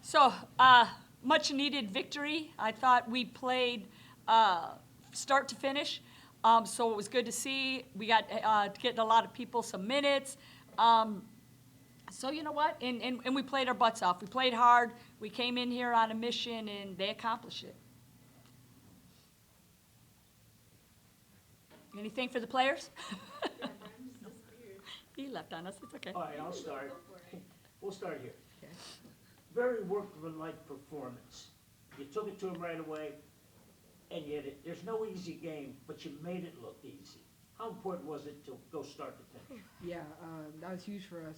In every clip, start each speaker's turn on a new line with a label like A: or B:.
A: So, much needed victory. I thought we played start to finish, so it was good to see. We got getting a lot of people some minutes. So you know what? And we played our butts off. We played hard. We came in here on a mission, and they accomplished it. Anything for the players? He left on us. It's okay.
B: All right, I'll start. We'll start here. Very workmanlike performance. You took it to him right away, and yet there's no easy game, but you made it look easy. How important was it to go start to finish?
C: Yeah, that was huge for us.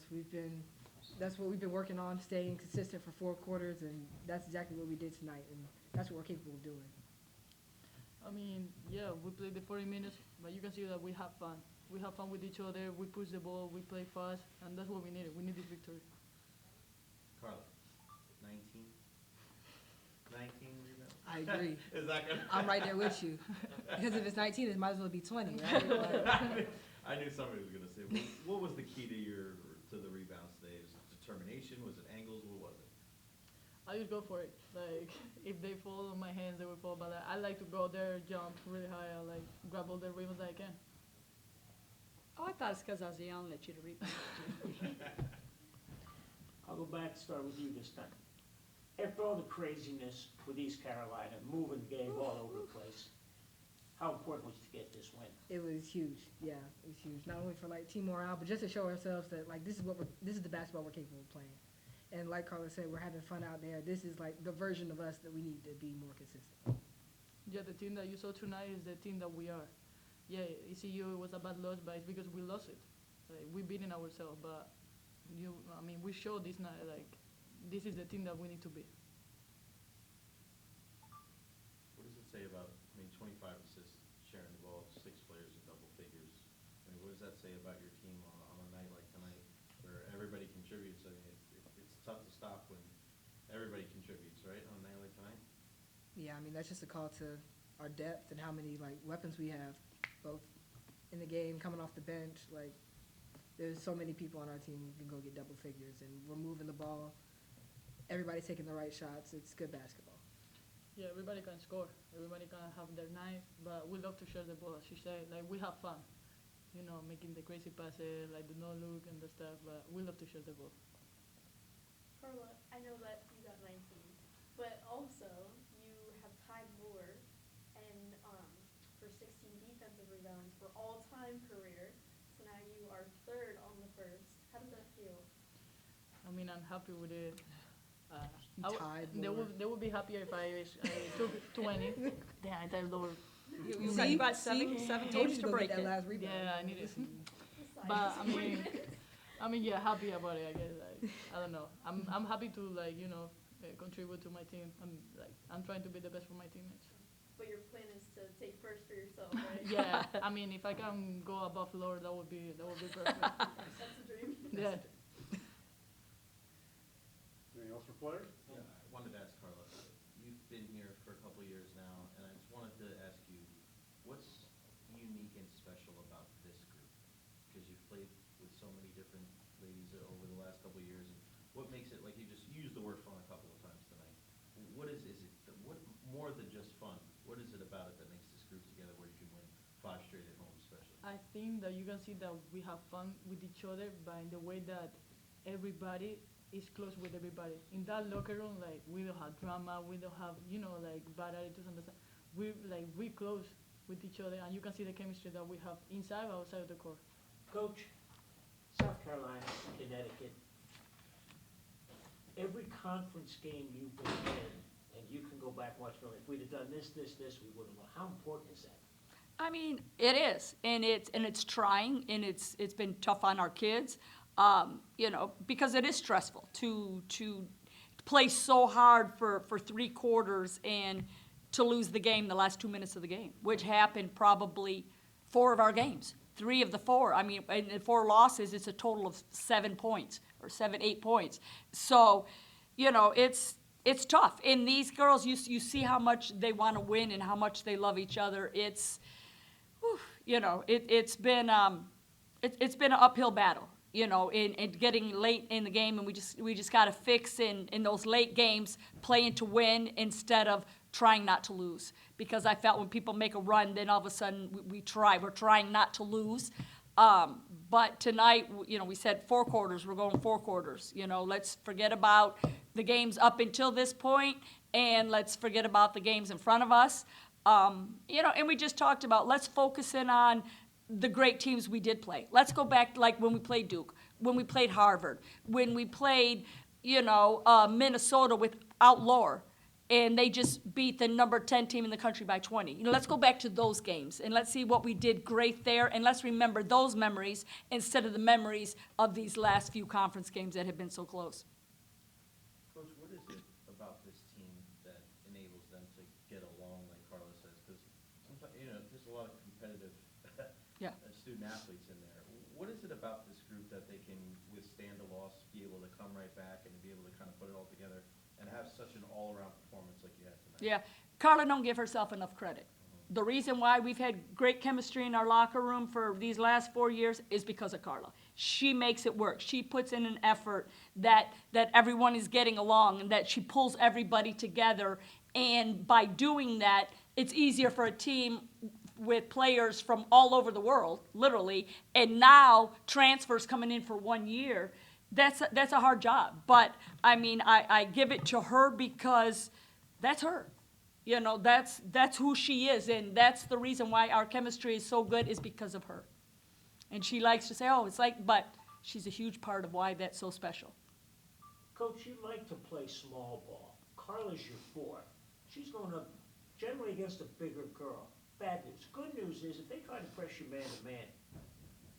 C: That's what we've been working on, staying consistent for 4 quarters, and that's exactly what we did tonight, and that's what we're capable of doing.
D: I mean, yeah, we played the 40 minutes, but you can see that we have fun. We have fun with each other, we push the ball, we play fast, and that's what we needed. We need this victory.
E: Carla, 19? 19 rebounds?
C: I agree.
E: Is that good?
C: I'm right there with you. Because if it's 19, it might as well be 20, right?
E: I knew somebody was going to say, what was the key to the rebounds today? Was it determination? Was it angles? What was it?
D: I just go for it. Like, if they fall on my hands, they will fall. But I like to go there, jump really high, I like grab all the rebounds I can.
A: Oh, I thought it's because I was young that you'd read.
B: I'll go back and start with you this time. After all the craziness with East Carolina, moving the game all over the place, how important was it to get this win?
C: It was huge. Yeah, it was huge. Not only for like team morale, but just to show ourselves that like this is the basketball we're capable of playing. And like Carla said, we're having fun out there. This is like the version of us that we need to be more consistent.
D: Yeah, the team that you saw tonight is the team that we are. Yeah, ECU was a bad loss, but it's because we lost it. Like, we beating ourselves, but we showed this night, like, this is the team that we need to be.
E: What does it say about, 25 assists, sharing the ball, 6 players in double figures? What does that say about your team on a night like tonight where everybody contributes? I mean, it's tough to stop when everybody contributes, right, on a night like tonight?
C: Yeah, I mean, that's just a call to our depth and how many like weapons we have, both in the game, coming off the bench. Like, there's so many people on our team who can go get double figures, and we're moving the ball. Everybody's taking the right shots. It's good basketball.
D: Yeah, everybody can score. Everybody can have their night, but we love to share the ball, as she said. Like, we have fun, making the crazy passes, like the no look and the stuff, but we love to share the ball.
F: Carla, I know that you got 19, but also you have tied Moore and for 16 defensive rebounds for all-time career. So now you are 3rd on the first. How does that feel?
D: I mean, I'm happy with it. They would be happier if I took 20. Damn, I tied lower.
A: You got seven games to break
C: that
A: it.
C: last rebound.
D: Yeah, I need it. But yeah, happy about it. I guess. Like, I don't know. I'm happy to contribute to my team. I'm trying to be the best for my teammates.
F: But your plan is to take first for yourself, right?
D: Yeah, I mean, if I can go above lower, that would be perfect.
F: That's the dream.
D: Yeah.
G: Anything else for players?
E: Yeah, I wanted to ask Carla, you've been here for a couple of years now, and I just wanted to ask you, what's unique and special about this group? Because you've played with so many different ladies over the last couple of years, and what makes it, like you just used the word fun a couple of times tonight. What is it, what more than just fun? What is it about it that makes this group together where you can win 5 straight at home especially?
D: I think that you can see that we have fun with each other by the way that everybody is close with everybody. In that locker room, like, we don't have drama, we don't have, bad attitudes and stuff. We close with each other, and you can see the chemistry that we have inside or outside of the court.
B: Coach, South Carolina, Connecticut, every conference game you've been in, and you can go back and watch film, if we'd have done this, we would have won. How important is that?
A: I mean, it is, and it's trying, and it's been tough on our kids, because it is stressful to play so hard for 3 quarters and to lose the game the last 2 minutes of the game, which happened probably 4 of our games, 3 of the 4. I mean, in 4 losses, it's a total of 7 points or 8 points. So, it's tough. And these girls, you see how much they want to win and how much they love each other. It's been an uphill battle. in getting late in the game, and we just got to fix in those late games, playing to win instead of trying not to lose. Because I felt when people make a run, then all of a sudden we're trying not to lose. But tonight, we said 4 quarters, we're going 4 quarters. Let's forget about the games up until this point, and let's forget about the games in front of us. And we just talked about, let's focus in on the great teams we did play. Let's go back like when we played Duke, when we played Harvard, when we played, Minnesota without Lore, and they just beat the number 10 team in the country by 20. Let's go back to those games, and let's see what we did great there, and let's remember those memories instead of the memories of these last few conference games that have been so close.
E: Coach, what is it about this team that enables them to get along, like Carla says? Because sometimes, there's a lot of competitive
A: Yeah.
E: student athletes in there. What is it about this group that they can withstand a loss, be able to come right back, and be able to kind of put it all together and have such an all-around performance like you had tonight?
A: Yeah, Carla don't give herself enough credit. The reason why we've had great chemistry in our locker room for these last 4 years is because of Carla. She makes it work. She puts in an effort that everyone is getting along, and that she pulls everybody together. And by doing that, it's easier for a team with players from all over the world, literally, and now transfers coming in for 1 year. That's a hard job. But, I give it to her because that's her. That's who she is, and that's the reason why our chemistry is so good, is because of her. And she likes to say, but she's a huge part of why that's so special.
B: Coach, you like to play small ball. Carla's your 4. She's going up generally against a bigger girl. Bad news. Good news is if they try to press you man to man,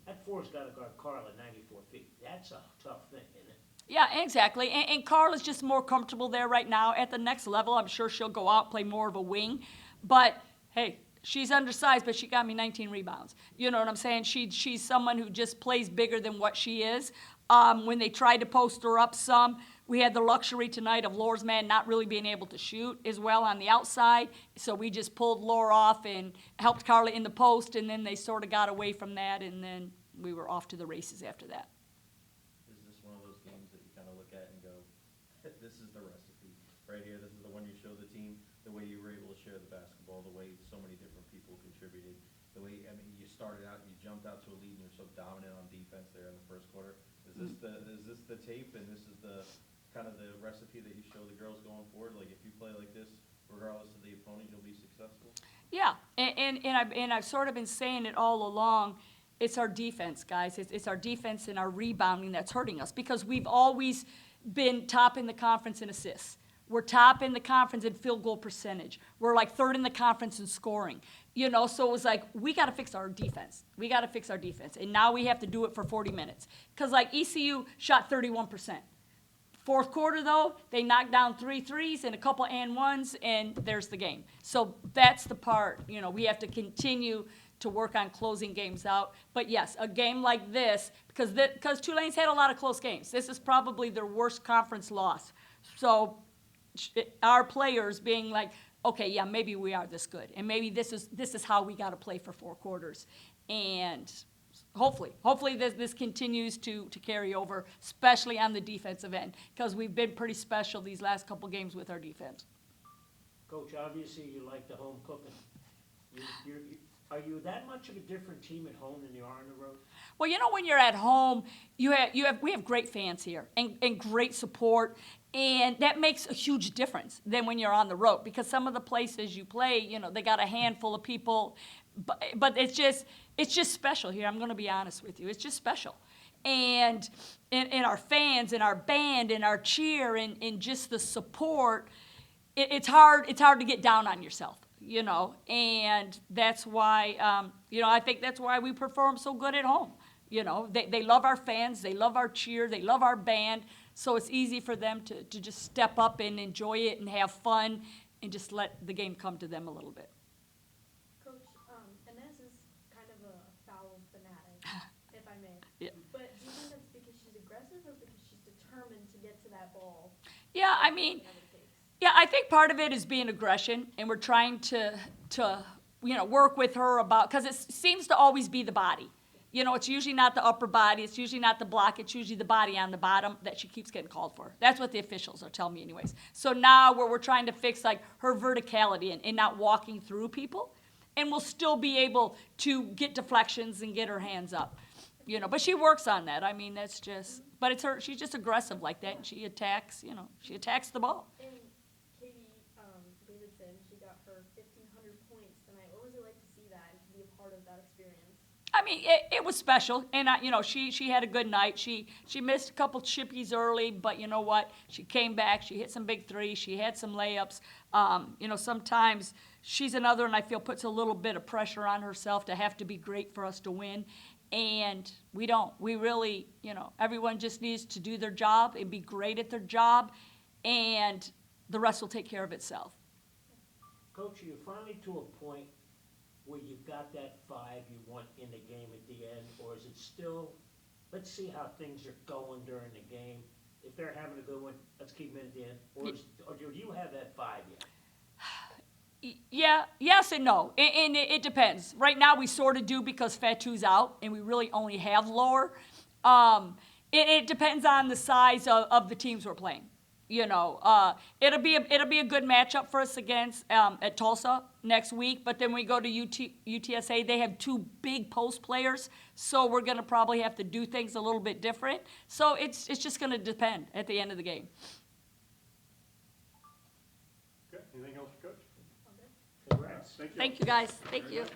B: that 4's got to guard Carla 94 feet. That's a tough thing, isn't it?
A: Yeah, exactly. And Carla's just more comfortable there right now. At the next level, I'm sure she'll go out and play more of a wing. But, hey, she's undersized, but she got me 19 rebounds. You know what I'm saying? She's someone who just plays bigger than what she is. When they tried to post her up some, we had the luxury tonight of Lore's man not really being able to shoot as well on the outside. So we just pulled Lore off and helped Carla in the post, and then they sort of got away from that, and then we were off to the races after that.
E: Is this one of those games that you kind of look at and go, this is the recipe right here? This is the one you show the team, the way you were able to share the basketball, the way so many different people contributed, the way, you started out, you jumped out to a lead, and you're so dominant on defense there in the first quarter. Is this the tape, and this is the kind of the recipe that you show the girls going forward? Like, if you play like this, regardless of the opponent, you'll be successful?
A: Yeah, and I've sort of been saying it all along. It's our defense, guys. It's our defense and our rebounding that's hurting us, because we've always been top in the conference in assists. We're top in the conference in field goal percentage. We're like 3rd in the conference in scoring. So it was like, we got to fix our defense. We got to fix our defense. And now we have to do it for 40 minutes. Because, ECU shot 31%. Fourth quarter, though, they knocked down 3 threes and a couple and ones, and there's the game. So that's the part, we have to continue to work on closing games out. But yes, a game like this, because Tulane's had a lot of close games. This is probably their worst conference loss. So our players being like, okay, yeah, maybe we are this good, and maybe this is how we got to play for 4 quarters. And hopefully this continues to carry over, especially on the defensive end, because we've been pretty special these last couple games with our defense.
B: Coach, obviously you like the home cooking. Are you that much of a different team at home than you are on the road?
A: Well, when you're at home, we have great fans here and great support, and that makes a huge difference than when you're on the road, because some of the places you play, they got a handful of people, but it's just special here. I'm going to be honest with you. It's just special. And our fans and our band and our cheer and just the support, it's hard to get down on yourself. And that's why, I think that's why we perform so good at home. They love our fans, they love our cheer, they love our band, so it's easy for them to just step up and enjoy it and have fun and just let the game come to them a little bit.
F: Coach, Inez is kind of a foul fanatic, if I may.
A: Yeah.
F: But do you think that's because she's aggressive or because she's determined to get to that ball?
A: Yeah,
F: whatever it takes?
A: Yeah, I think part of it is being aggression, and we're trying to work with her about, because it seems to always be the body. you know, it's usually not the upper body, it's usually not the block, it's usually the body on the bottom that she keeps getting called for. That's what the officials are telling me anyways. So now we're trying to fix like her verticality and not walking through people, and we'll still be able to get deflections and get her hands up. You know, but she works on that. I mean, that's just, but it's her, she's just aggressive like that, and she attacks, you know, she attacks the ball.
F: And Katie Davidson, she got her 1,500 points tonight. What was it like to see that and to be a part of that experience?
A: I mean, it was special, and you know, she had a good night. She missed a couple chippies early, but you know what? She came back. She hit some big threes. She had some layups. You know, sometimes she's another, and I feel puts a little bit of pressure on herself to have to be great for us to win. And we don't. We really, you know, everyone just needs to do their job and be great at their job, and the rest will take care of itself.
B: Coach, are you finally to a point where you've got that 5 you want in the game at the end, or is it still, let's see how things are going during the game. If they're having a good one, let's keep them in at the end. Or do you have that 5 yet?
A: Yeah, yes and no, and it depends. Right now, we sort of do because Fatu's out, and we really only have lower. It depends on the size of the teams we're playing. You know, it'll be a good matchup for us against at Tulsa next week. But then we go to UTSA. They have 2 big post players, so we're gonna probably have to do things a little bit different. So it's just gonna depend at the end of the game.
G: Okay, anything else for Coach?
B: Congrats.
G: Thank you.
A: Thank you, guys. Thank
G: Very
A: you.
G: good.